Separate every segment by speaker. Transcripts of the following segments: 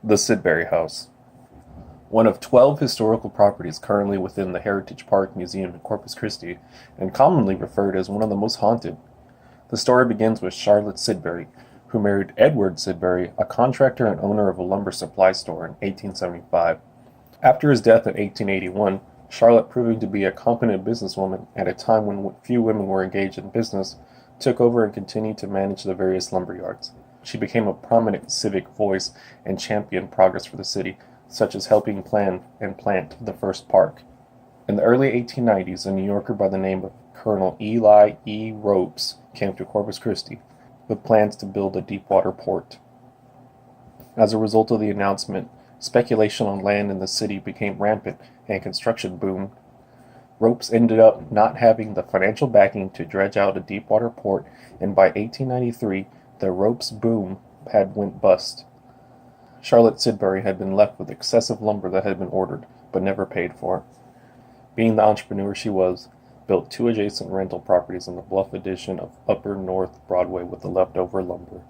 Speaker 1: The Sidbury House. One of 12 historical properties currently within the Heritage Park Museum in Corpus Christi, and commonly referred as one of the most haunted. The story begins with Charlotte Sidbury, who married Edward Sidbury, a contractor and owner of a lumber supply store, in 1875. After his death in 1881, Charlotte, proving to be a competent businesswoman at a time when few women were engaged in business, took over and continued to manage the various lumber yards. She became a prominent civic voice and championed progress for the city, such as helping plan and plant the first park. In the early 1890s, a New Yorker by the name of Colonel Eli E. Ropes came to Corpus Christi with plans to build a deepwater port. As a result of the announcement, speculation on land in the city became rampant and construction boomed. Ropes ended up not having the financial backing to dredge out a deepwater port, and by 1893, the Ropes boom had went bust. Charlotte Sidbury had been left with excessive lumber that had been ordered, but never paid for. Being the entrepreneur she was, built 2 adjacent rental properties on the bluff addition of Upper North Broadway with the leftover lumber.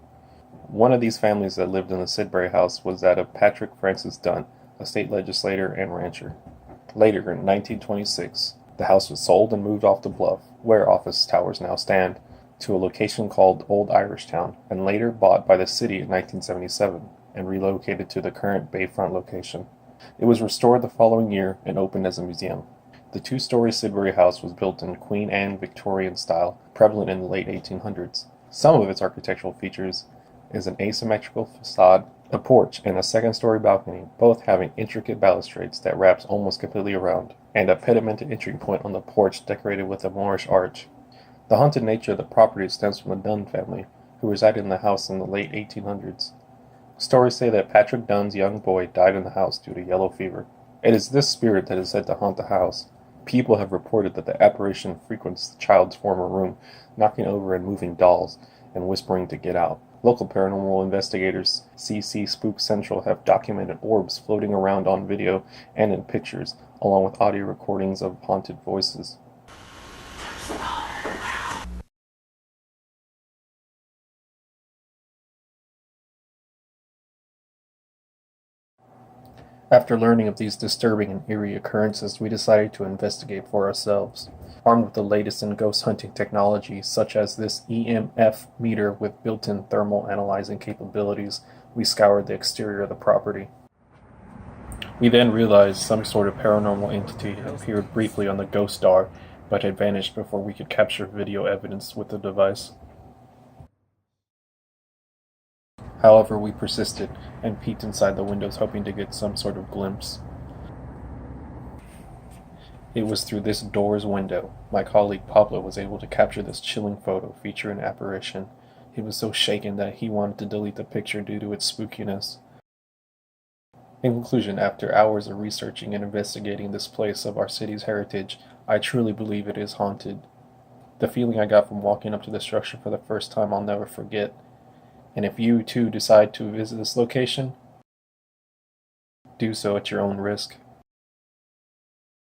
Speaker 1: One of these families that lived in the Sidbury House was that of Patrick Francis Dunn, a state legislator and rancher. Later, in 1926, the house was sold and moved off the bluff, where office towers now stand, to a location called Old Irish Town, and later bought by the city in 1977 and relocated to the current Bayfront location. It was restored the following year and opened as a museum. The 2-story Sidbury House was built in Queen Anne Victorian style, prevalent in the late 1800s. Some of its architectural features is an asymmetrical facade, a porch, and a 2nd-story balcony, both having intricate balustrades that wraps almost completely around, and a pedimented entry point on the porch decorated with a Moorish arch. The haunted nature of the property stems from the Dunn family, who resided in the house in the late 1800s. Stories say that Patrick Dunn's young boy died in the house due to yellow fever. It is this spirit that is said to haunt the house. People have reported that the apparition frequents the child's former room, knocking over and moving dolls, and whispering to get out. Local paranormal investigators, CC Spook Central, have documented orbs floating around on video and in pictures, along with audio recordings of haunted voices. After learning of these disturbing and eerie occurrences, we decided to investigate for ourselves. Armed with the latest in ghost hunting technology, such as this EMF meter with built-in thermal analyzing capabilities, we scoured the exterior of the property. We then realized some sort of paranormal entity had appeared briefly on the ghost star, but had vanished before we could capture video evidence with the device. However, we persisted and peeked inside the windows, hoping to get some sort of glimpse. It was through this door's window my colleague Pablo was able to capture this chilling photo featuring an apparition. He was so shaken that he wanted to delete the picture due to its spookiness. In conclusion, after hours of researching and investigating this place of our city's heritage, I truly believe it is haunted. The feeling I got from walking up to the structure for the first time I'll never forget. And if you too decide to visit this location, do so at your own risk.